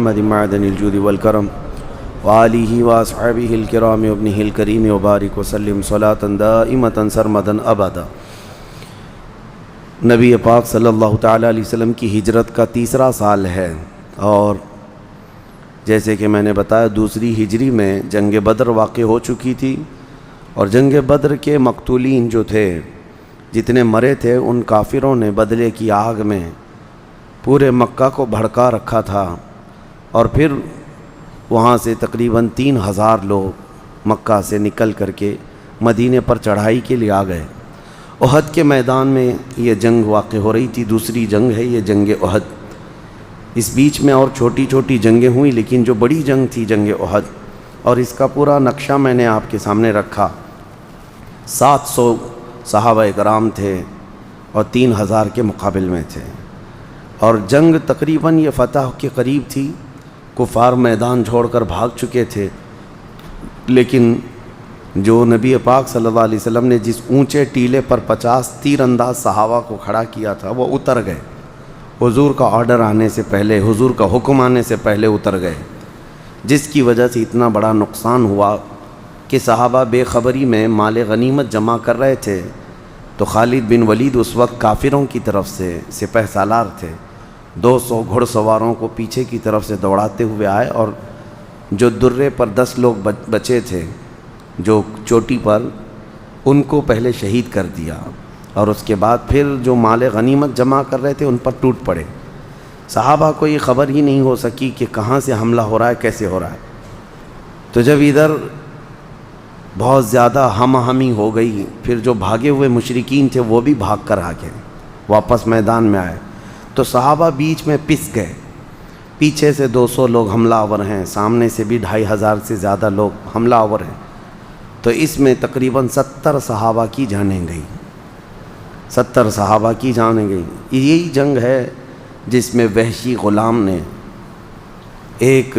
محمد معدن الجود والکرم وآلہ واصحابہ الکرام وابنہ الکریم وبارک وسلم صلاۃ دائمۃ سرمدا ابدا۔ نبی پاک صلی اللہ تعالیٰ علیہ وسلم کی ہجرت کا تیسرا سال ہے، اور جیسے کہ میں نے بتایا دوسری ہجری میں جنگ بدر واقع ہو چکی تھی، اور جنگ بدر کے مقتولین جو تھے، جتنے مرے تھے، ان کافروں نے بدلے کی آگ میں پورے مکہ کو بھڑکا رکھا تھا، اور پھر وہاں سے تقریباً 3000 لوگ مکہ سے نکل کر کے مدینے پر چڑھائی کے لیے آ گئے۔ احد کے میدان میں یہ جنگ واقع ہو رہی تھی، دوسری جنگ ہے یہ جنگ احد۔ اس بیچ میں اور چھوٹی چھوٹی جنگیں ہوئیں، لیکن جو بڑی جنگ تھی جنگ احد، اور اس کا پورا نقشہ میں نے آپ کے سامنے رکھا۔ 700 صحابہ کرام تھے اور 3000 کے مقابل میں تھے، اور جنگ تقریباً یہ فتح کے قریب تھی۔ کفار میدان چھوڑ کر بھاگ چکے تھے، لیکن جو نبی پاک صلی اللہ علیہ وسلم نے جس اونچے ٹیلے پر 50 تیر انداز صحابہ کو کھڑا کیا تھا، وہ اتر گئے۔ حضور کا آرڈر آنے سے پہلے، حضور کا حکم آنے سے پہلے اتر گئے، جس کی وجہ سے اتنا بڑا نقصان ہوا کہ صحابہ بے خبری میں مال غنیمت جمع کر رہے تھے، تو خالد بن ولید اس وقت کافروں کی طرف سے سپہ سالار تھے، 200 گھڑ سواروں کو پیچھے کی طرف سے دوڑاتے ہوئے آئے، اور جو درے پر 10 لوگ بچے تھے جو چوٹی پر، ان کو پہلے شہید کر دیا، اور اس کے بعد پھر جو مال غنیمت جمع کر رہے تھے ان پر ٹوٹ پڑے۔ صحابہ کو یہ خبر ہی نہیں ہو سکی کہ کہاں سے حملہ ہو رہا ہے، کیسے ہو رہا ہے۔ تو جب ادھر بہت زیادہ ہم آہنگی ہو گئی، پھر جو بھاگے ہوئے مشرکین تھے وہ بھی بھاگ کر آگے واپس میدان میں آئے، تو صحابہ بیچ میں پس گئے۔ پیچھے سے 200 لوگ حملہ آور ہیں، سامنے سے بھی 2500 سے زیادہ لوگ حملہ آور ہیں، تو اس میں تقریباً 70 صحابہ کی جانیں گئی، 70 صحابہ کی جانیں گئی۔ یہی جنگ ہے جس میں وحشی غلام نے ایک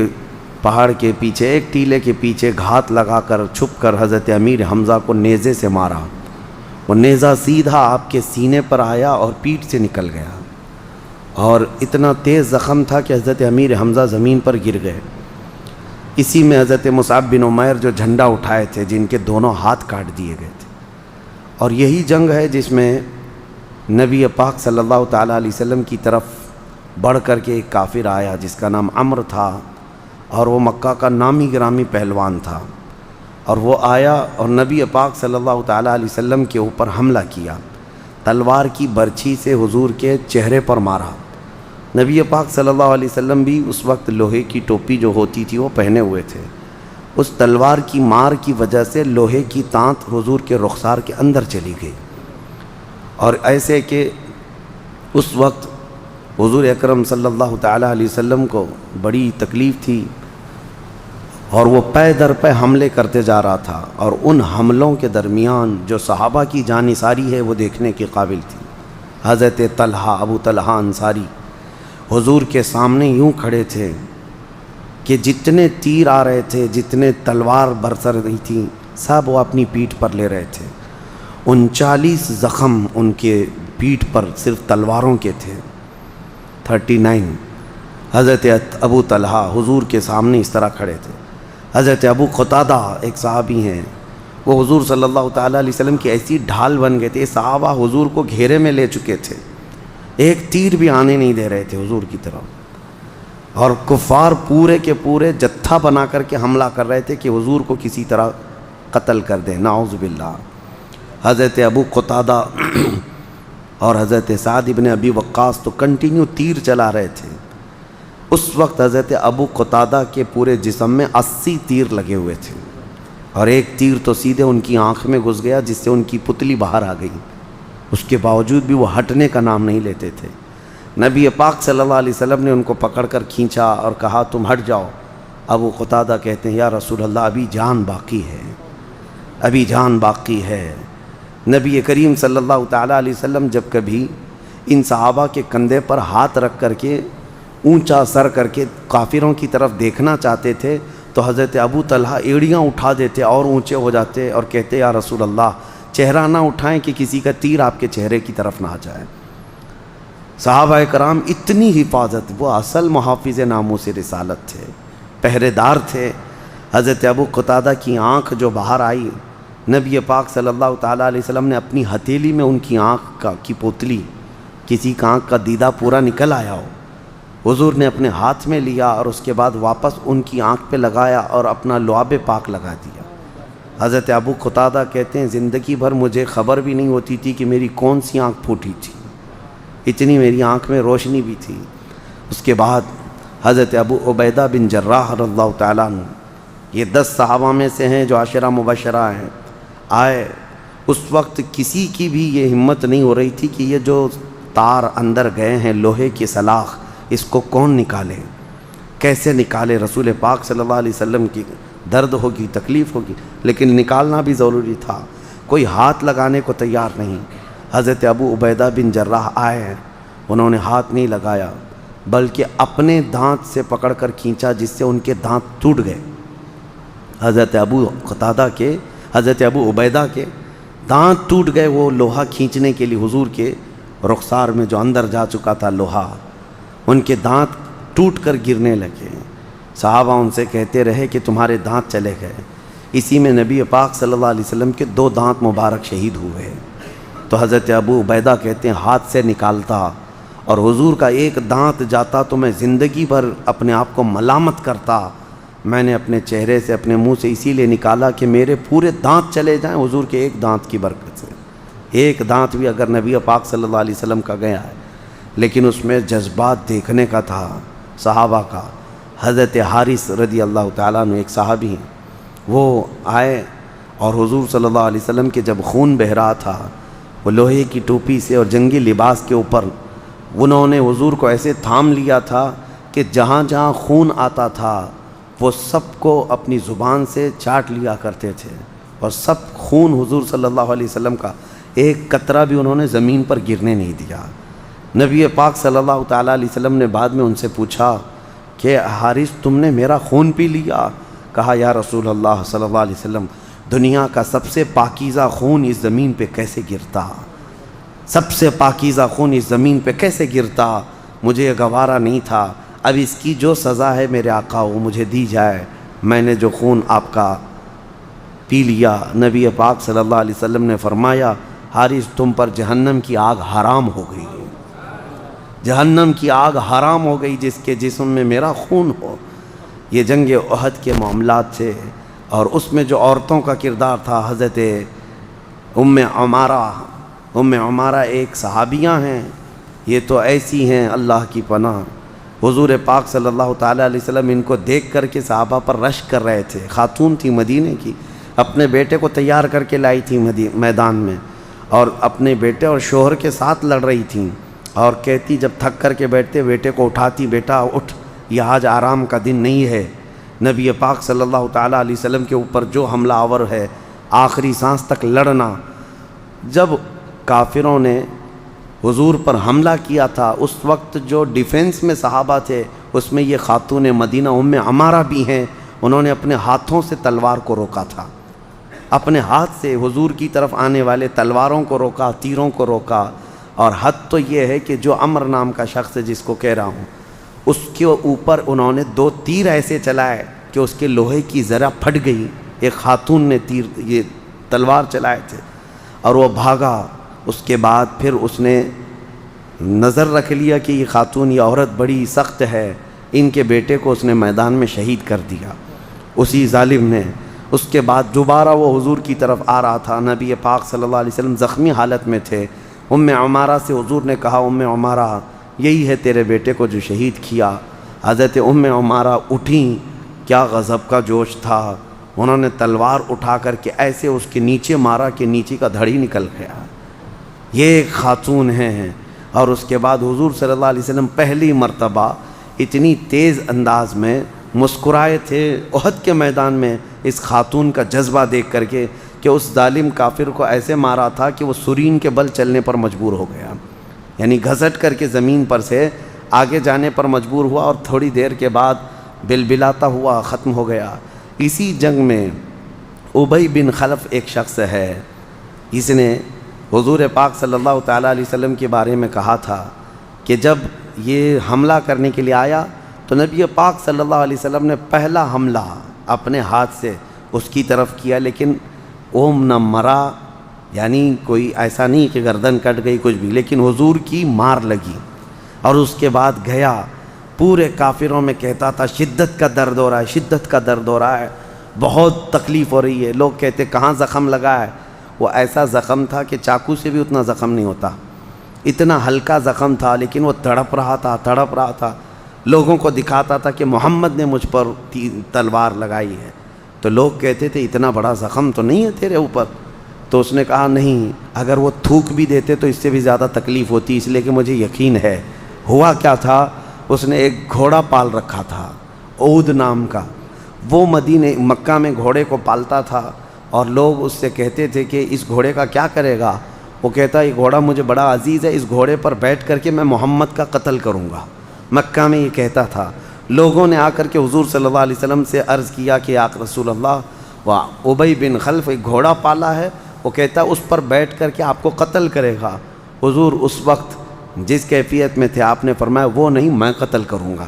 پہاڑ کے پیچھے، ایک ٹیلے کے پیچھے گھات لگا کر چھپ کر حضرت امیر حمزہ کو نیزے سے مارا۔ وہ نیزہ سیدھا آپ کے سینے پر آیا اور پیٹھ سے نکل گیا، اور اتنا تیز زخم تھا کہ حضرت امیر حمزہ زمین پر گر گئے۔ اسی میں حضرت مصعب بن عمیر جو جھنڈا اٹھائے تھے، جن کے دونوں ہاتھ کاٹ دیے گئے تھے۔ اور یہی جنگ ہے جس میں نبی پاک صلی اللہ تعالیٰ علیہ وسلم کی طرف بڑھ کر کے ایک کافر آیا جس کا نام عمرو تھا، اور وہ مکہ کا نامی گرامی پہلوان تھا، اور وہ آیا اور نبی پاک صلی اللہ تعالیٰ علیہ وسلم کے اوپر حملہ کیا، تلوار کی برچھی سے حضور کے چہرے پر مارا۔ نبی پاک صلی اللہ علیہ وسلم بھی اس وقت لوہے کی ٹوپی جو ہوتی تھی وہ پہنے ہوئے تھے۔ اس تلوار کی مار کی وجہ سے لوہے کی تانت حضور کے رخسار کے اندر چلی گئی، اور ایسے کہ اس وقت حضور اکرم صلی اللہ تعالیٰ علیہ وسلم کو بڑی تکلیف تھی، اور وہ پے در پے حملے کرتے جا رہا تھا، اور ان حملوں کے درمیان جو صحابہ کی جان نثاری ہے وہ دیکھنے کے قابل تھی۔ حضرت طلحہ، ابو طلحہ انصاری حضور کے سامنے یوں کھڑے تھے کہ جتنے تیر آ رہے تھے، جتنے تلوار برسر رہی تھی، سب وہ اپنی پیٹھ پر لے رہے تھے۔ 39 زخم ان کے پیٹھ پر صرف تلواروں کے تھے، 39۔ حضرت ابو طلحہ حضور کے سامنے اس طرح کھڑے تھے۔ حضرت ابو قتادہ ایک صحابی ہیں، وہ حضور صلی اللہ تعالیٰ علیہ وسلم کی ایسی ڈھال بن گئے تھے، صحابہ حضور کو گھیرے میں لے چکے تھے، ایک تیر بھی آنے نہیں دے رہے تھے حضور کی طرف، اور کفار پورے کے پورے جتھا بنا کر کے حملہ کر رہے تھے کہ حضور کو کسی طرح قتل کر دیں، نعوذ باللہ۔ حضرت ابو قتادہ اور حضرت سعد ابن ابی وقاص تو کنٹینیو تیر چلا رہے تھے۔ اس وقت حضرت ابو قتادہ کے پورے جسم میں 80 تیر لگے ہوئے تھے، اور ایک تیر تو سیدھے ان کی آنکھ میں گھس گیا جس سے ان کی پتلی باہر آ گئی۔ اس کے باوجود بھی وہ ہٹنے کا نام نہیں لیتے تھے۔ نبی پاک صلی اللہ علیہ وسلم نے ان کو پکڑ کر کھینچا اور کہا تم ہٹ جاؤ۔ ابو قتادہ کہتے ہیں یا رسول اللہ ابھی جان باقی ہے، ابھی جان باقی ہے۔ نبی کریم صلی اللہ تعالیٰ علیہ وسلم جب کبھی ان صحابہ کے کندھے پر ہاتھ رکھ کر کے اونچا سر کر کے کافروں کی طرف دیکھنا چاہتے تھے، تو حضرت ابو طلحہ ایڑیاں اٹھا دیتے اور اونچے ہو جاتے اور کہتے یا رسول اللہ چہرہ نہ اٹھائیں کہ کسی کا تیر آپ کے چہرے کی طرف نہ آ جائے۔ صحابہ کرام اتنی حفاظت، وہ اصل محافظ ناموس رسالت تھے، پہرے دار تھے۔ حضرت ابو قتادہ کی آنکھ جو باہر آئی، نبی پاک صلی اللہ تعالیٰ علیہ وسلم نے اپنی ہتھیلی میں ان کی آنکھ کی پوتلی، کسی کا آنکھ کا دیدہ پورا نکل آیا ہو، حضور نے اپنے ہاتھ میں لیا اور اس کے بعد واپس ان کی آنکھ پہ لگایا اور اپنا لعاب پاک لگا دیا۔ حضرت ابو قتادہ کہتے ہیں زندگی بھر مجھے خبر بھی نہیں ہوتی تھی کہ میری کون سی آنکھ پھوٹی تھی، اتنی میری آنکھ میں روشنی بھی تھی۔ اس کے بعد حضرت ابو عبیدہ بن جراح رضی اللہ تعالیٰ عنہ، یہ 10 صحابہ میں سے ہیں جو عشرہ مبشرہ ہیں، آئے۔ اس وقت کسی کی بھی یہ ہمت نہیں ہو رہی تھی کہ یہ جو تار اندر گئے ہیں لوہے کی سلاخ، اس کو کون نکالے، کیسے نکالے؟ رسول پاک صلی اللہ علیہ وسلم کی درد ہوگی، تکلیف ہوگی، لیکن نکالنا بھی ضروری تھا۔ کوئی ہاتھ لگانے کو تیار نہیں۔ حضرت ابو عبیدہ بن جراح آئے ہیں، انہوں نے ہاتھ نہیں لگایا بلکہ اپنے دانت سے پکڑ کر کھینچا جس سے ان کے دانت ٹوٹ گئے۔ حضرت ابو عبیدہ کے دانت ٹوٹ گئے، وہ لوہا کھینچنے کے لیے حضور کے رخسار میں جو اندر جا چکا تھا لوہا، ان کے دانت ٹوٹ کر گرنے لگے۔ صحابہ ان سے کہتے رہے کہ تمہارے دانت چلے گئے۔ اسی میں نبی پاک صلی اللہ علیہ وسلم کے 2 دانت مبارک شہید ہوئے۔ تو حضرت ابو عبیدہ کہتے ہیں ہاتھ سے نکالتا اور حضور کا ایک دانت جاتا تو میں زندگی بھر اپنے آپ کو ملامت کرتا۔ میں نے اپنے چہرے سے، اپنے منہ سے اسی لیے نکالا کہ میرے پورے دانت چلے جائیں حضور کے ایک دانت کی برکت سے۔ ایک دانت بھی اگر نبی پاک صلی اللہ علیہ وسلم کا گیا ہے، لیکن اس میں جذبات دیکھنے کا تھا صحابہ کا۔ حضرت حارث رضی اللہ تعالیٰ عنہ ایک صحابی ہیں، وہ آئے اور حضور صلی اللہ علیہ وسلم کے جب خون بہہ رہا تھا، وہ لوہے کی ٹوپی سے اور جنگی لباس کے اوپر انہوں نے حضور کو ایسے تھام لیا تھا کہ جہاں جہاں خون آتا تھا وہ سب کو اپنی زبان سے چاٹ لیا کرتے تھے، اور سب خون حضور صلی اللہ علیہ وسلم کا ایک قطرہ بھی انہوں نے زمین پر گرنے نہیں دیا۔ نبی پاک صلی اللہ تعالیٰ علیہ وسلم نے بعد میں ان سے پوچھا کہ حارث تم نے میرا خون پی لیا؟ کہا یا رسول اللہ صلی اللہ علیہ وسلم، دنیا کا سب سے پاکیزہ خون اس زمین پہ کیسے گرتا؟ سب سے پاکیزہ خون اس زمین پہ کیسے گرتا؟ مجھے یہ گوارا نہیں تھا۔ اب اس کی جو سزا ہے میرے آقا وہ مجھے دی جائے، میں نے جو خون آپ کا پی لیا۔ نبی پاک صلی اللہ علیہ وسلم نے فرمایا حارث تم پر جہنم کی آگ حرام ہو گئی، جہنم کی آگ حرام ہو گئی جس کے جسم میں میرا خون ہو۔ یہ جنگ احد کے معاملات تھے، اور اس میں جو عورتوں کا کردار تھا، حضرت ام عمارہ ایک صحابیہ ہیں، یہ تو ایسی ہیں اللہ کی پناہ۔ حضور پاک صلی اللہ تعالیٰ علیہ وسلم ان کو دیکھ کر کے صحابہ پر رشک کر رہے تھے۔ خاتون تھی مدینے کی، اپنے بیٹے کو تیار کر کے لائی تھی میدان میں، اور اپنے بیٹے اور شوہر کے ساتھ لڑ رہی تھیں، اور کہتی جب تھک کر کے بیٹھتے بیٹے کو اٹھاتی، بیٹا اٹھ، یہ آج آرام کا دن نہیں ہے۔ نبی پاک صلی اللہ تعالیٰ علیہ وسلم کے اوپر جو حملہ آور ہے، آخری سانس تک لڑنا۔ جب کافروں نے حضور پر حملہ کیا تھا، اس وقت جو ڈیفنس میں صحابہ تھے اس میں یہ خاتون مدینہ ام عمارہ بھی ہیں، انہوں نے اپنے ہاتھوں سے تلوار کو روکا تھا، اپنے ہاتھ سے حضور کی طرف آنے والے تلواروں کو روکا، تیروں کو روکا۔ اور حد تو یہ ہے کہ جو عمر نام کا شخص ہے جس کو کہہ رہا ہوں، اس کے اوپر انہوں نے 2 تیر ایسے چلائے کہ اس کے لوہے کی ذرا پھٹ گئی۔ ایک خاتون نے یہ تلوار چلائے تھے اور وہ بھاگا۔ اس کے بعد پھر اس نے نظر رکھ لیا کہ یہ خاتون، یہ عورت بڑی سخت ہے، ان کے بیٹے کو اس نے میدان میں شہید کر دیا اسی ظالم نے۔ اس کے بعد دوبارہ وہ حضور کی طرف آ رہا تھا، نبی پاک صلی اللہ علیہ وسلم زخمی حالت میں تھے۔ ام عمارہ سے حضور نے کہا ام عمارہ یہی ہے تیرے بیٹے کو جو شہید کیا۔ حضرت ام عمارہ اٹھیں، کیا غضب کا جوش تھا، انہوں نے تلوار اٹھا کر کے ایسے اس کے نیچے مارا کہ نیچے کا دھڑی نکل گیا۔ یہ ایک خاتون ہیں۔ اور اس کے بعد حضور صلی اللہ علیہ وسلم پہلی مرتبہ اتنی تیز انداز میں مسکرائے تھے احد کے میدان میں اس خاتون کا جذبہ دیکھ کر کے کہ اس ظالم کافر کو ایسے مارا تھا کہ وہ سرین کے بل چلنے پر مجبور ہو گیا، یعنی گھسٹ کر کے زمین پر سے آگے جانے پر مجبور ہوا، اور تھوڑی دیر کے بعد بلبلاتا ہوا ختم ہو گیا۔ اسی جنگ میں ابی بن خلف ایک شخص ہے، اس نے حضور پاک صلی اللہ تعالیٰ علیہ وسلم کے بارے میں کہا تھا کہ جب یہ حملہ کرنے کے لیے آیا تو نبی پاک صلی اللہ علیہ وسلم نے پہلا حملہ اپنے ہاتھ سے اس کی طرف کیا، لیکن اوم نہ مرا، یعنی کوئی ایسا نہیں کہ گردن کٹ گئی کچھ بھی، لیکن حضور کی مار لگی۔ اور اس کے بعد گیا پورے کافروں میں کہتا تھا شدت کا درد ہو رہا ہے، شدت کا درد ہو رہا ہے، بہت تکلیف ہو رہی ہے۔ لوگ کہتے کہاں زخم لگا ہے؟ وہ ایسا زخم تھا کہ چاقو سے بھی اتنا زخم نہیں ہوتا، اتنا ہلکا زخم تھا، لیکن وہ تڑپ رہا تھا۔ لوگوں کو دکھاتا تھا کہ محمد نے مجھ پر تلوار لگائی ہے۔ تو لوگ کہتے تھے اتنا بڑا زخم تو نہیں ہے تیرے اوپر؟ تو اس نے کہا نہیں، اگر وہ تھوک بھی دیتے تو اس سے بھی زیادہ تکلیف ہوتی، اس لیے کہ مجھے یقین ہے۔ ہوا کیا تھا، اس نے ایک گھوڑا پال رکھا تھا عود نام کا، وہ مکہ میں گھوڑے کو پالتا تھا، اور لوگ اس سے کہتے تھے کہ اس گھوڑے کا کیا کرے گا؟ وہ کہتا یہ گھوڑا مجھے بڑا عزیز ہے، اس گھوڑے پر بیٹھ کر کے میں محمد کا قتل کروں گا۔ مکہ میں یہ کہتا تھا۔ لوگوں نے آ کر کے حضور صلی اللہ علیہ وسلم سے عرض کیا کہ یا رسول اللہ، ابی بن خلف ایک گھوڑا پالا ہے، وہ کہتا ہے اس پر بیٹھ کر کے آپ کو قتل کرے گا۔ حضور اس وقت جس کیفیت میں تھے آپ نے فرمایا وہ نہیں، میں قتل کروں گا۔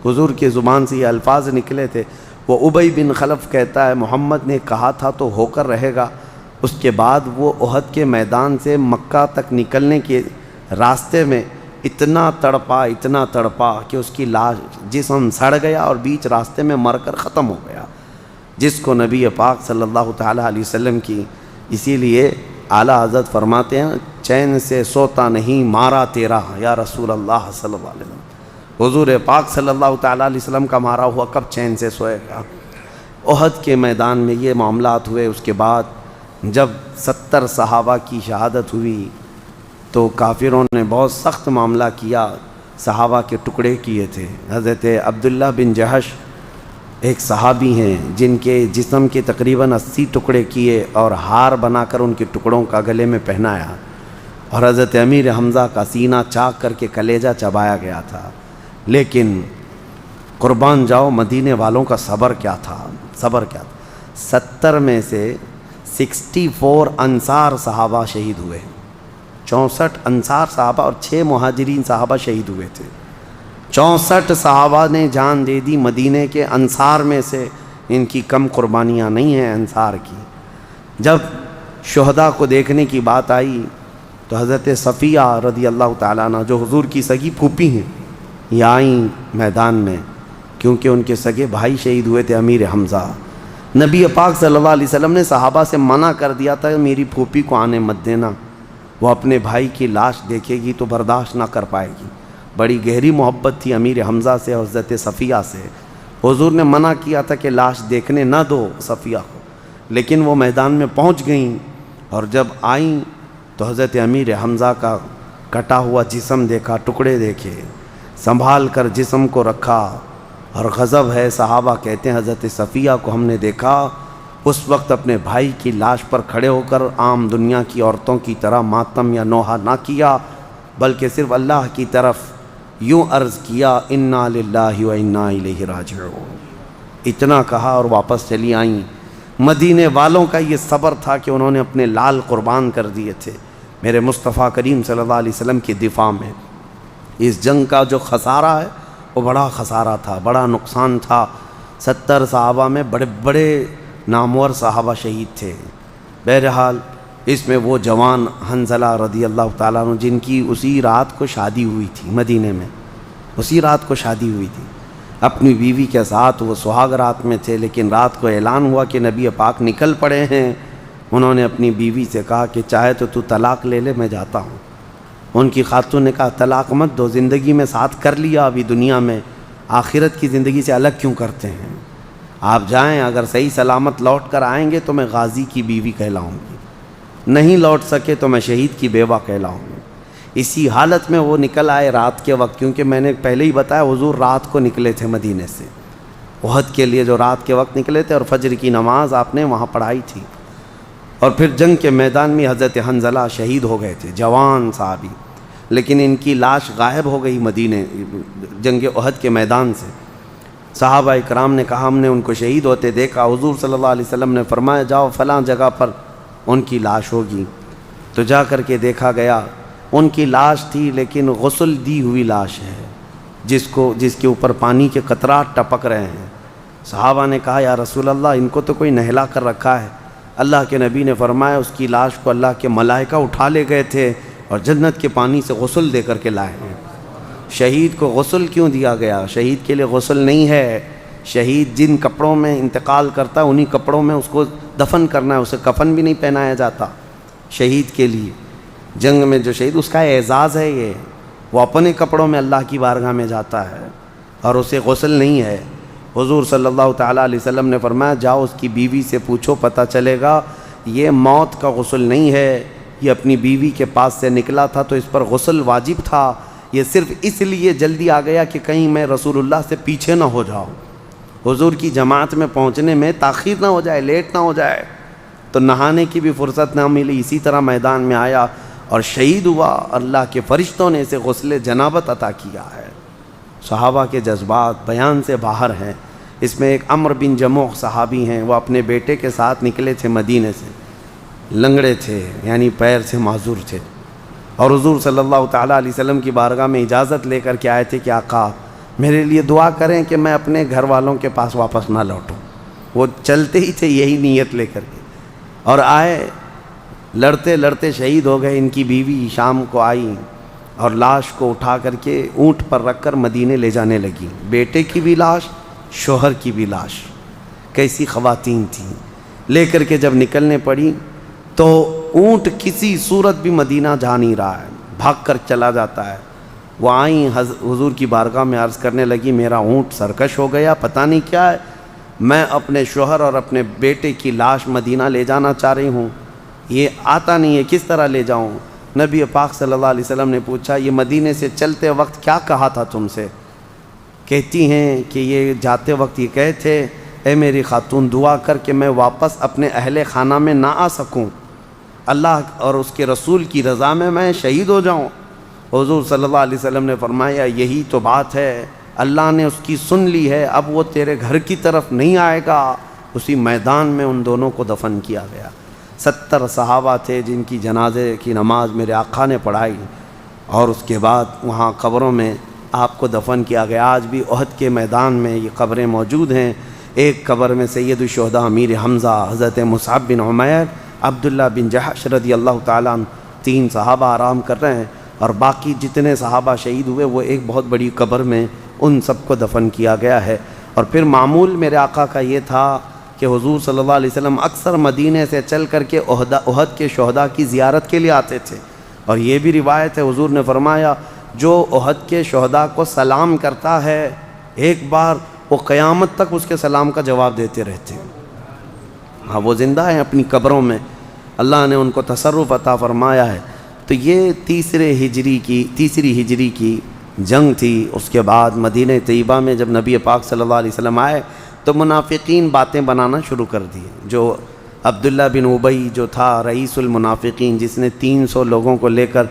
حضور کی زبان سے یہ الفاظ نکلے تھے۔ وہ ابی بن خلف کہتا ہے محمد نے کہا تھا تو ہو کر رہے گا۔ اس کے بعد وہ احد کے میدان سے مکہ تک نکلنے کے راستے میں اتنا تڑپا کہ اس کی لاش جسم سڑ گیا اور بیچ راستے میں مر کر ختم ہو گیا، جس کو نبی پاک صلی اللہ تعالیٰ علیہ وسلم کی، اسی لیے اعلیٰ حضرت فرماتے ہیں چین سے سوتا نہیں مارا تیرا یا رسول اللہ صلی اللہ علیہ وسلم۔ حضور پاک صلی اللہ تعالیٰ علیہ وسلم کا مارا ہوا کب چین سے سوئے گا؟ احد کے میدان میں یہ معاملات ہوئے۔ اس کے بعد جب 70 صحابہ کی شہادت ہوئی تو کافروں نے بہت سخت معاملہ کیا، صحابہ کے ٹکڑے کیے تھے۔ حضرت عبداللہ بن جہش ایک صحابی ہیں جن کے جسم کے تقریباً 80 ٹکڑے کیے اور ہار بنا کر ان کے ٹکڑوں کا گلے میں پہنایا، اور حضرت امیر حمزہ کا سینہ چاک کر کے کلیجہ چبایا گیا تھا۔ لیکن قربان جاؤ مدینے والوں کا صبر کیا تھا، 70 میں سے 64 انصار صحابہ شہید ہوئے، 64 انصار صحابہ اور 6 مہاجرین صحابہ شہید ہوئے تھے۔ 64 صحابہ نے جان دے دی مدینے کے انصار میں سے، ان کی کم قربانیاں نہیں ہیں انصار کی۔ جب شہداء کو دیکھنے کی بات آئی تو حضرت صفیہ رضی اللہ تعالیٰ عنہ جو حضور کی سگی پھوپھی ہیں یہ آئیں میدان میں، کیونکہ ان کے سگے بھائی شہید ہوئے تھے امیر حمزہ۔ نبی پاک صلی اللہ علیہ وسلم نے صحابہ سے منع کر دیا تھا میری پھوپھی کو آنے مت دینا، وہ اپنے بھائی کی لاش دیکھے گی تو برداشت نہ کر پائے گی۔ بڑی گہری محبت تھی امیر حمزہ سے اور حضرت صفیہ سے۔ حضور نے منع کیا تھا کہ لاش دیکھنے نہ دو صفیہ کو، لیکن وہ میدان میں پہنچ گئیں، اور جب آئیں تو حضرت امیر حمزہ کا کٹا ہوا جسم دیکھا، ٹکڑے دیکھے، سنبھال کر جسم کو رکھا، اور غضب ہے۔ صحابہ کہتے ہیں حضرت صفیہ کو ہم نے دیکھا اس وقت اپنے بھائی کی لاش پر کھڑے ہو کر عام دنیا کی عورتوں کی طرح ماتم یا نوحہ نہ کیا، بلکہ صرف اللہ کی طرف یوں عرض کیا انا للہ و انا الیہ راجعون، اتنا کہا اور واپس چلی آئیں۔ مدینے والوں کا یہ صبر تھا کہ انہوں نے اپنے لال قربان کر دیے تھے میرے مصطفیٰ کریم صلی اللہ علیہ وسلم کی دفاع میں۔ اس جنگ کا جو خسارہ ہے وہ بڑا خسارہ تھا، بڑا نقصان تھا۔ 70 صحابہ میں بڑے بڑے نامور صحابہ شہید تھے۔ بہرحال اس میں وہ جوان حنظلہ رضی اللہ تعالیٰ عنہ جن کی اسی رات کو شادی ہوئی تھی، مدینے میں اسی رات کو شادی ہوئی تھی، اپنی بیوی کے ساتھ وہ سہاگ رات میں تھے، لیکن رات کو اعلان ہوا کہ نبی پاک نکل پڑے ہیں۔ انہوں نے اپنی بیوی سے کہا کہ چاہے تو طلاق لے لے، میں جاتا ہوں۔ ان کی خاتون نے کہا طلاق مت دو، زندگی میں ساتھ کر لیا ابھی دنیا میں، آخرت کی زندگی سے الگ کیوں کرتے ہیں؟ آپ جائیں، اگر صحیح سلامت لوٹ کر آئیں گے تو میں غازی کی بیوی کہلاؤں گی، نہیں لوٹ سکے تو میں شہید کی بیوہ کہلاؤں گی۔ اسی حالت میں وہ نکل آئے رات کے وقت، کیونکہ میں نے پہلے ہی بتایا حضور رات کو نکلے تھے مدینے سے احد کے لیے، جو رات کے وقت نکلے تھے، اور فجر کی نماز آپ نے وہاں پڑھائی تھی۔ اور پھر جنگ کے میدان میں حضرت حنظلہ شہید ہو گئے تھے، جوان صحابی، لیکن ان کی لاش غائب ہو گئی مدینے جنگ احد کے میدان سے۔ صحابہ اکرام نے کہا ہم نے ان کو شہید ہوتے دیکھا، حضور صلی اللہ علیہ وسلم نے فرمایا جاؤ فلاں جگہ پر ان کی لاش ہوگی۔ تو جا کر کے دیکھا گیا، ان کی لاش تھی لیکن غسل دی ہوئی لاش ہے، جس کے اوپر پانی کے قطرات ٹپک رہے ہیں۔ صحابہ نے کہا یا رسول اللہ ان کو تو کوئی نہلا کر رکھا ہے۔ اللہ کے نبی نے فرمایا اس کی لاش کو اللہ کے ملائکہ اٹھا لے گئے تھے اور جنت کے پانی سے غسل دے کر کے لائے ہیں۔ شہید کو غسل کیوں دیا گیا؟ شہید کے لیے غسل نہیں ہے، شہید جن کپڑوں میں انتقال کرتا ہے انہی کپڑوں میں اس کو دفن کرنا ہے، اسے کفن بھی نہیں پہنایا جاتا شہید کے لیے۔ جنگ میں جو شہید، اس کا اعزاز ہے یہ، وہ اپنے کپڑوں میں اللہ کی بارگاہ میں جاتا ہے اور اسے غسل نہیں ہے۔ حضور صلی اللہ تعالیٰ علیہ وسلم نے فرمایا جاؤ اس کی بیوی سے پوچھو، پتہ چلے گا یہ موت کا غسل نہیں ہے، یہ اپنی بیوی کے پاس سے نکلا تھا تو اس پر غسل واجب تھا، یہ صرف اس لیے جلدی آ گیا کہ کہیں میں رسول اللہ سے پیچھے نہ ہو جاؤں، حضور کی جماعت میں پہنچنے میں تاخیر نہ ہو جائے، لیٹ نہ ہو جائے، تو نہانے کی بھی فرصت نہ ملی۔ اسی طرح میدان میں آیا اور شہید ہوا، اللہ کے فرشتوں نے اسے غسل جنابت عطا کیا ہے۔ صحابہ کے جذبات بیان سے باہر ہیں۔ اس میں ایک عمر بن جموح صحابی ہیں، وہ اپنے بیٹے کے ساتھ نکلے تھے مدینے سے، لنگڑے تھے یعنی پیر سے معذور تھے، اور حضور صلی اللہ تعالیٰ علیہ وسلم کی بارگاہ میں اجازت لے کر کے آئے تھے کہ آقا میرے لیے دعا کریں کہ میں اپنے گھر والوں کے پاس واپس نہ لوٹوں۔ وہ چلتے ہی تھے یہی نیت لے کر کے، اور آئے، لڑتے لڑتے شہید ہو گئے۔ ان کی بیوی شام کو آئی اور لاش کو اٹھا کر کے اونٹ پر رکھ کر مدینے لے جانے لگی، بیٹے کی بھی لاش، شوہر کی بھی لاش۔ کیسی خواتین تھیں! لے کر کے جب نکلنے پڑی تو اونٹ کسی صورت بھی مدینہ جا نہیں رہا ہے، بھاگ کر چلا جاتا ہے۔ وہ آئیں حضور کی بارگاہ میں عرض کرنے لگی میرا اونٹ سرکش ہو گیا، پتہ نہیں کیا ہے، میں اپنے شوہر اور اپنے بیٹے کی لاش مدینہ لے جانا چاہ رہی ہوں، یہ آتا نہیں ہے، کس طرح لے جاؤں؟ نبی پاک صلی اللہ علیہ وسلم نے پوچھا یہ مدینے سے چلتے وقت کیا کہا تھا تم سے؟ کہتی ہیں کہ یہ جاتے وقت یہ کہے تھے اے میری خاتون دعا کر کہ میں واپس اپنے اہل خانہ میں نہ آ سکوں، اللہ اور اس کے رسول کی رضا میں شہید ہو جاؤں۔ حضور صلی اللہ علیہ وسلم نے فرمایا یہی تو بات ہے، اللہ نے اس کی سن لی ہے، اب وہ تیرے گھر کی طرف نہیں آئے گا۔ اسی میدان میں ان دونوں کو دفن کیا گیا۔ 70 صحابہ تھے جن کی جنازے کی نماز میرے آقا نے پڑھائی، اور اس کے بعد وہاں قبروں میں آپ کو دفن کیا گیا۔ آج بھی احد کے میدان میں یہ قبریں موجود ہیں۔ ایک قبر میں سید الشہداء امیر حمزہ، حضرت مصعب بن عمیر، عبداللہ بن جحش رضی اللہ تعالیٰ عنہ، 3 صحابہ آرام کر رہے ہیں، اور باقی جتنے صحابہ شہید ہوئے وہ ایک بہت بڑی قبر میں ان سب کو دفن کیا گیا ہے۔ اور پھر معمول میرے آقا کا یہ تھا کہ حضور صلی اللہ علیہ وسلم اکثر مدینے سے چل کر کے احد کے شہداء کی زیارت کے لیے آتے تھے، اور یہ بھی روایت ہے حضور نے فرمایا جو احد کے شہداء کو سلام کرتا ہے ایک بار وہ قیامت تک اس کے سلام کا جواب دیتے رہتے ہیں۔ ہاں وہ زندہ ہیں اپنی قبروں میں، اللہ نے ان کو تصرف عطا فرمایا ہے۔ تو یہ تیسری ہجری کی جنگ تھی۔ اس کے بعد مدینہ طیبہ میں جب نبی پاک صلی اللہ علیہ وسلم آئے تو منافقین باتیں بنانا شروع کر دی۔ جو عبداللہ بن ابی جو تھا رئیس المنافقین، جس نے 300 لوگوں کو لے کر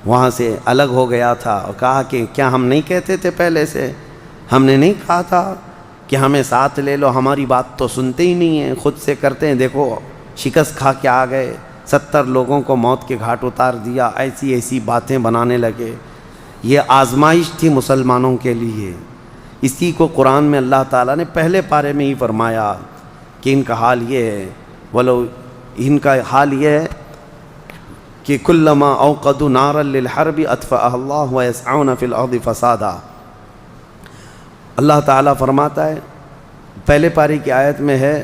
وہاں سے الگ ہو گیا تھا، اور کہا کہ کیا ہم نہیں کہتے تھے پہلے سے، ہم نے نہیں کہا تھا کہ ہمیں ساتھ لے لو، ہماری بات تو سنتے ہی نہیں ہیں، خود سے کرتے ہیں، دیکھو شکست کھا کے آ گئے، 70 لوگوں کو موت کے گھاٹ اتار دیا، ایسی باتیں بنانے لگے۔ یہ آزمائش تھی مسلمانوں کے لیے۔ اسی کو قرآن میں اللہ تعالیٰ نے پہلے پارے میں ہی فرمایا کہ ان کا حال یہ ہے، ان کا حال یہ ہے کہ کلما اوقدوا نارا للحرب اطفأها اللہ ویسعون فی الارض فسادا۔ اللہ تعالیٰ فرماتا ہے پہلے پارے کی آیت میں ہے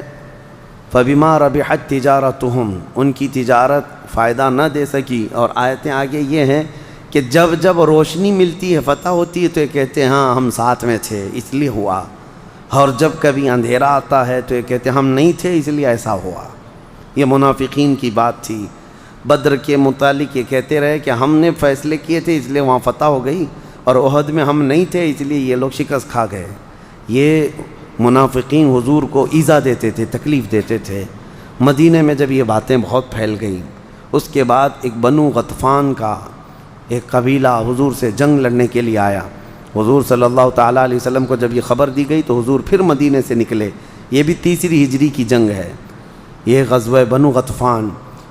فبما ربحت تجارتہم، ان کی تجارت فائدہ نہ دے سکی، اور آیتیں آگے یہ ہیں کہ جب روشنی ملتی ہے، فتح ہوتی ہے، تو یہ کہتے ہیں ہاں ہم ساتھ میں تھے اس لیے ہوا، اور جب کبھی اندھیرا آتا ہے تو یہ کہتے ہیں ہم نہیں تھے اس لیے ایسا ہوا۔ یہ منافقین کی بات تھی۔ بدر کے متعلق یہ کہتے رہے کہ ہم نے فیصلے کیے تھے اس لیے وہاں فتح ہو گئی، اور احد میں ہم نہیں تھے اس لیے یہ لوگ شکست کھا گئے۔ یہ منافقین حضور کو ایذا دیتے تھے، تکلیف دیتے تھے۔ مدینہ میں جب یہ باتیں بہت پھیل گئیں، اس کے بعد ایک بنو غطفان کا ایک قبیلہ حضور سے جنگ لڑنے کے لیے آیا۔ حضور صلی اللہ تعالیٰ علیہ وسلم کو جب یہ خبر دی گئی تو حضور پھر مدینہ سے نکلے۔ یہ بھی تیسری ہجری کی جنگ ہے، یہ غزوہ بنو غطفان۔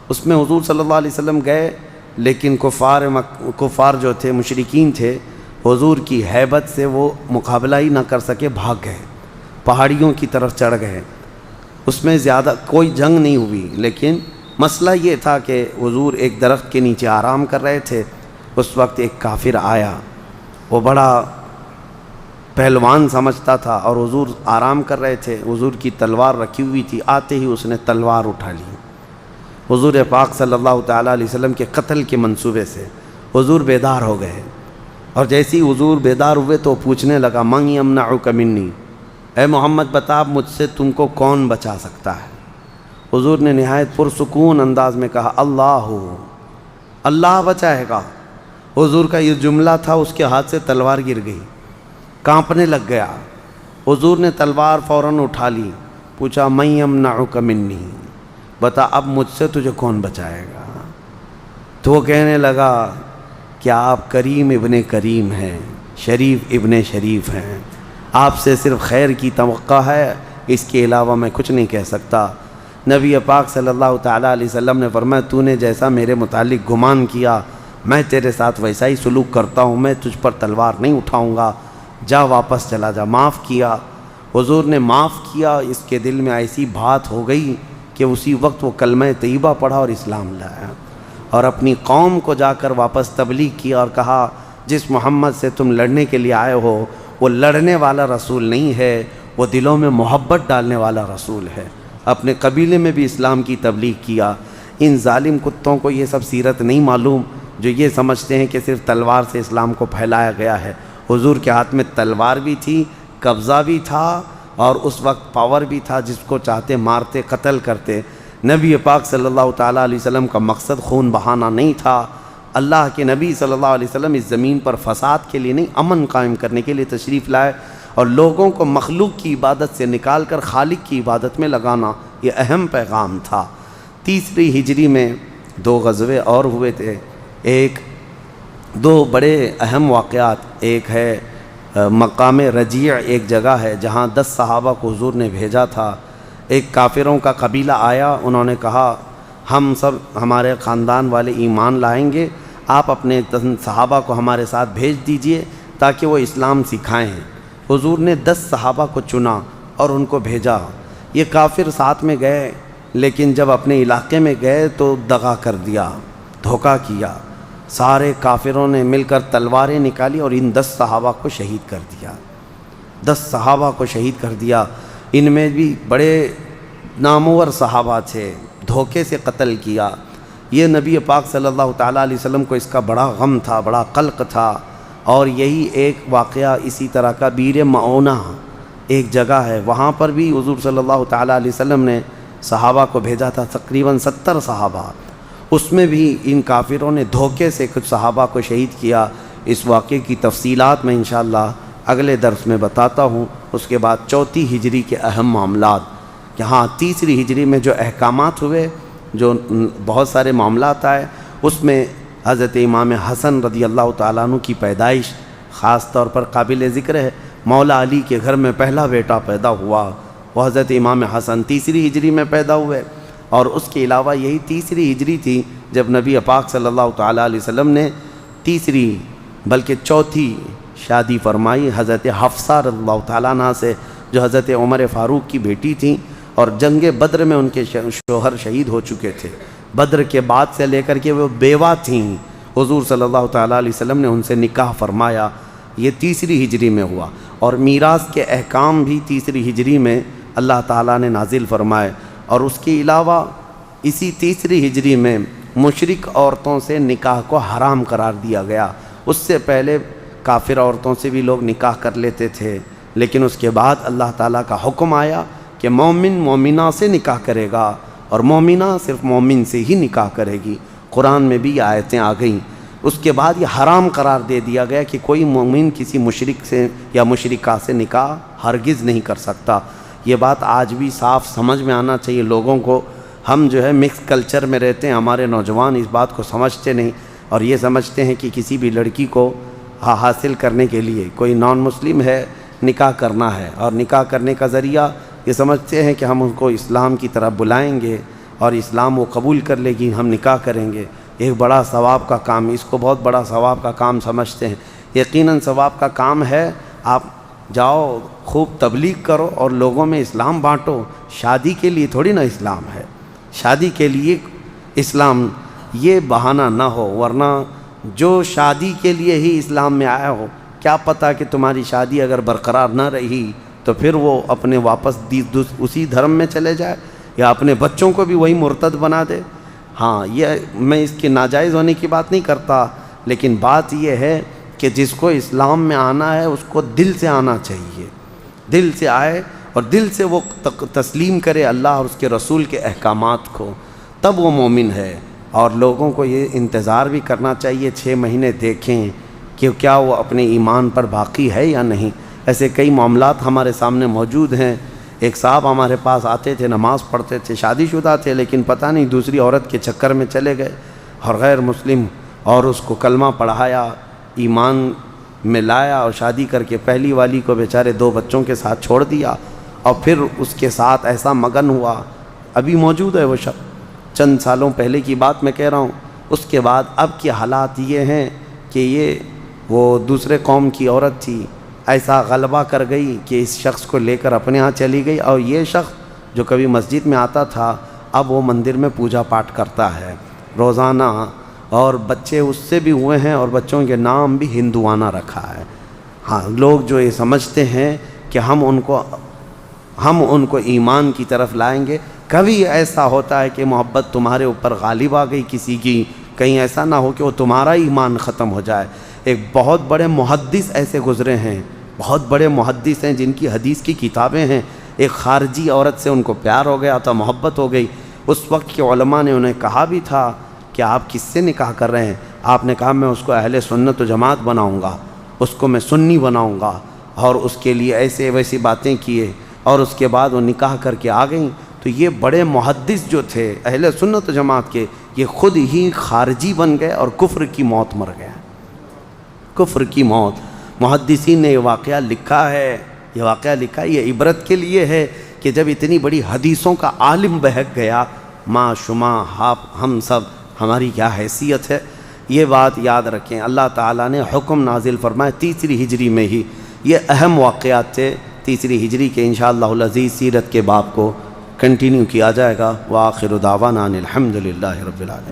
اس میں حضور صلی اللہ علیہ وسلم گئے، لیکن کفار جو تھے، مشرکین تھے، حضور کی ہیبت سے وہ مقابلہ ہی نہ کر سکے، بھاگ گئے، پہاڑیوں کی طرف چڑھ گئے۔ اس میں زیادہ کوئی جنگ نہیں ہوئی، لیکن مسئلہ یہ تھا کہ حضور ایک درخت کے نیچے آرام کر رہے تھے۔ اس وقت ایک کافر آیا، وہ بڑا پہلوان سمجھتا تھا، اور حضور آرام کر رہے تھے، حضور کی تلوار رکھی ہوئی تھی، آتے ہی اس نے تلوار اٹھا لی۔ حضور پاک صلی اللہ تعالیٰ علیہ وسلم کے قتل کے منصوبے سے حضور بیدار ہو گئے، اور جیسے ہی حضور بیدار ہوئے تو پوچھنے لگا، من یمنعک منی، اے محمد بتا مجھ سے تم کو کون بچا سکتا ہے؟ حضور نے نہایت پرسکون انداز میں کہا، اللہ بچائے گا۔ حضور کا یہ جملہ تھا، اس کے ہاتھ سے تلوار گر گئی، کانپنے لگ گیا۔ حضور نے تلوار فوراً اٹھا لی، پوچھا، من یمنعک منی، بتا اب مجھ سے تجھے کون بچائے گا؟ تو وہ کہنے لگا کہ آپ کریم ابن کریم ہیں، شریف ابن شریف ہیں، آپ سے صرف خیر کی توقع ہے، اس کے علاوہ میں کچھ نہیں کہہ سکتا۔ نبی پاک صلی اللہ تعالیٰ علیہ وسلم نے فرمایا، تو نے جیسا میرے متعلق گمان کیا میں تیرے ساتھ ویسا ہی سلوک کرتا ہوں، میں تجھ پر تلوار نہیں اٹھاؤں گا، جا واپس چلا جا۔ معاف کیا۔ حضور نے معاف کیا، اس کے دل میں ایسی بات ہو گئی کہ اسی وقت وہ کلمہ طیبہ پڑھا اور اسلام لایا، اور اپنی قوم کو جا کر واپس تبلیغ کیا اور کہا، جس محمد سے تم لڑنے کے لیے آئے ہو وہ لڑنے والا رسول نہیں ہے، وہ دلوں میں محبت ڈالنے والا رسول ہے۔ اپنے قبیلے میں بھی اسلام کی تبلیغ کیا۔ ان ظالم کتوں کو یہ سب سیرت نہیں معلوم، جو یہ سمجھتے ہیں کہ صرف تلوار سے اسلام کو پھیلایا گیا ہے۔ حضور کے ہاتھ میں تلوار بھی تھی، قبضہ بھی تھا، اور اس وقت پاور بھی تھا، جس کو چاہتے مارتے، قتل کرتے۔ نبی پاک صلی اللہ تعالیٰ علیہ وسلم کا مقصد خون بہانا نہیں تھا۔ اللہ کے نبی صلی اللہ علیہ وسلم اس زمین پر فساد کے لیے نہیں، امن قائم کرنے کے لیے تشریف لائے، اور لوگوں کو مخلوق کی عبادت سے نکال کر خالق کی عبادت میں لگانا، یہ اہم پیغام تھا۔ تیسری ہجری میں 2 غزوے اور ہوئے تھے، دو بڑے اہم واقعات۔ ایک ہے مقام رجیع، ایک جگہ ہے جہاں 10 صحابہ کو حضور نے بھیجا تھا۔ ایک کافروں کا قبیلہ آیا، انہوں نے کہا، ہم سب ہمارے خاندان والے ایمان لائیں گے، آپ اپنے صحابہ کو ہمارے ساتھ بھیج دیجئے تاکہ وہ اسلام سکھائیں۔ حضور نے 10 صحابہ کو چنا اور ان کو بھیجا۔ یہ کافر ساتھ میں گئے، لیکن جب اپنے علاقے میں گئے تو دغا کر دیا، دھوکہ کیا۔ سارے کافروں نے مل کر تلواریں نکالی اور ان 10 صحابہ کو شہید کر دیا۔ 10 صحابہ کو شہید کر دیا۔ ان میں بھی بڑے نامور صحابہ تھے، دھوکے سے قتل کیا۔ یہ نبی پاک صلی اللہ تعالیٰ علیہ وسلم کو اس کا بڑا غم تھا، بڑا قلق تھا۔ اور یہی ایک واقعہ اسی طرح کا بیر معونہ ایک جگہ ہے، وہاں پر بھی حضور صلی اللہ تعالیٰ علیہ وسلم نے صحابہ کو بھیجا تھا، تقریباً 70 صحابہ۔ اس میں بھی ان کافروں نے دھوکے سے کچھ صحابہ کو شہید کیا۔ اس واقعے کی تفصیلات میں انشاءاللہ اگلے درس میں بتاتا ہوں۔ اس کے بعد 4 ہجری کے اہم معاملات، یہاں 3 ہجری میں جو احکامات ہوئے، جو بہت سارے معاملات آئے، اس میں حضرت امام حسن رضی اللہ تعالیٰ عنہ کی پیدائش خاص طور پر قابل ذکر ہے۔ مولا علی کے گھر میں پہلا بیٹا پیدا ہوا، وہ حضرت امام حسن 3 ہجری میں پیدا ہوئے۔ اور اس کے علاوہ یہی 3 ہجری تھی جب نبی پاک صلی اللہ تعالیٰ علیہ وسلم نے 3 بلکہ 4 شادی فرمائی حضرت حفصہ رضی اللہ تعالیٰ عنہ سے، جو حضرت عمر فاروق کی بیٹی تھیں، اور جنگ بدر میں ان کے شوہر شہید ہو چکے تھے۔ بدر کے بعد سے لے کر کے وہ بیوہ تھیں، حضور صلی اللہ تعالیٰ علیہ وسلم نے ان سے نکاح فرمایا۔ یہ 3 ہجری میں ہوا، اور میراث کے احکام بھی 3 ہجری میں اللہ تعالیٰ نے نازل فرمائے۔ اور اس کے علاوہ اسی 3 ہجری میں مشرک عورتوں سے نکاح کو حرام قرار دیا گیا۔ اس سے پہلے کافر عورتوں سے بھی لوگ نکاح کر لیتے تھے، لیکن اس کے بعد اللہ تعالیٰ کا حکم آیا کہ مومن مومنہ سے نکاح کرے گا، اور مومنہ صرف مومن سے ہی نکاح کرے گی۔ قرآن میں بھی آیتیں آ گئیں۔ اس کے بعد یہ حرام قرار دے دیا گیا کہ کوئی مومن کسی مشرک سے یا مشرکہ سے نکاح ہرگز نہیں کر سکتا۔ یہ بات آج بھی صاف سمجھ میں آنا چاہیے لوگوں کو۔ ہم جو ہے مکس کلچر میں رہتے ہیں، ہمارے نوجوان اس بات کو سمجھتے نہیں، اور یہ سمجھتے ہیں کہ کسی بھی لڑکی کو حاصل کرنے کے لیے کوئی نان مسلم ہے، نکاح کرنا ہے، اور نکاح کرنے کا ذریعہ یہ سمجھتے ہیں کہ ہم ان کو اسلام کی طرف بلائیں گے اور اسلام وہ قبول کر لے گی، ہم نکاح کریں گے۔ ایک بڑا ثواب کا کام، اس کو بہت بڑا ثواب کا کام سمجھتے ہیں۔ یقیناً ثواب کا کام ہے، آپ جاؤ خوب تبلیغ کرو اور لوگوں میں اسلام بانٹو۔ شادی کے لیے تھوڑی نا اسلام ہے، شادی کے لیے اسلام یہ بہانہ نہ ہو، ورنہ جو شادی کے لیے ہی اسلام میں آیا ہو، کیا پتہ کہ تمہاری شادی اگر برقرار نہ رہی تو پھر وہ اپنے واپس اسی دھرم میں چلے جائے یا اپنے بچوں کو بھی وہی مرتد بنا دے۔ ہاں، یہ میں اس کے ناجائز ہونے کی بات نہیں کرتا، لیکن بات یہ ہے کہ جس کو اسلام میں آنا ہے اس کو دل سے آنا چاہیے، دل سے آئے اور دل سے وہ تسلیم کرے اللہ اور اس کے رسول کے احکامات کو، تب وہ مومن ہے۔ اور لوگوں کو یہ انتظار بھی کرنا چاہیے 6 مہینے دیکھیں کہ کیا وہ اپنے ایمان پر باقی ہے یا نہیں۔ ایسے کئی معاملات ہمارے سامنے موجود ہیں۔ ایک صاحب ہمارے پاس آتے تھے، نماز پڑھتے تھے، شادی شدہ تھے، لیکن پتہ نہیں دوسری عورت کے چکر میں چلے گئے اور غیر مسلم، اور اس کو کلمہ پڑھایا، ایمان میں لایا اور شادی کر کے پہلی والی کو بیچارے 2 بچوں کے ساتھ چھوڑ دیا، اور پھر اس کے ساتھ ایسا مگن ہوا، ابھی موجود ہے وہ شخص، چند سالوں پہلے کی بات میں کہہ رہا ہوں۔ اس کے بعد اب کے حالات یہ ہیں کہ یہ وہ دوسرے قوم کی عورت تھی، ایسا غلبہ کر گئی کہ اس شخص کو لے کر اپنے ہاں چلی گئی، اور یہ شخص جو کبھی مسجد میں آتا تھا اب وہ مندر میں پوجا پاٹ کرتا ہے روزانہ، اور بچے اس سے بھی ہوئے ہیں اور بچوں کے نام بھی ہندوانہ رکھا ہے۔ ہاں، لوگ جو یہ سمجھتے ہیں کہ ہم ان کو ایمان کی طرف لائیں گے، کبھی ایسا ہوتا ہے کہ محبت تمہارے اوپر غالب آ گئی کسی کی، کہیں ایسا نہ ہو کہ وہ تمہارا ایمان ختم ہو جائے۔ ایک بہت بڑے محدث ایسے گزرے ہیں، بہت بڑے محدث ہیں جن کی حدیث کی کتابیں ہیں، ایک خارجی عورت سے ان کو پیار ہو گیا تھا، محبت ہو گئی۔ اس وقت کے علماء نے انہیں کہا بھی تھا کہ آپ کس سے نکاح کر رہے ہیں؟ آپ نے کہا میں اس کو اہل سنت و جماعت بناؤں گا، اس کو میں سنی بناؤں گا، اور اس کے لیے ایسے ویسی باتیں کیے، اور اس کے بعد وہ نکاح کر کے آ گئیں۔ تو یہ بڑے محدث جو تھے اہل سنت و جماعت کے، یہ خود ہی خارجی بن گئے اور کفر کی موت مر گئے، کفر کی موت۔ محدثین نے یہ واقعہ لکھا ہے، یہ عبرت کے لیے ہے کہ جب اتنی بڑی حدیثوں کا عالم بہک گیا، ما شما ہم سب ہماری کیا حیثیت ہے۔ یہ بات یاد رکھیں، اللہ تعالیٰ نے حکم نازل فرمائے 3 ہجری میں ہی، یہ اہم واقعات تھے 3 ہجری کے۔ انشاءاللہ العزیز سیرت کے باب کو کنٹینیو کیا جائے گا۔ وآخر دعوانا الحمدللہ رب العالمین۔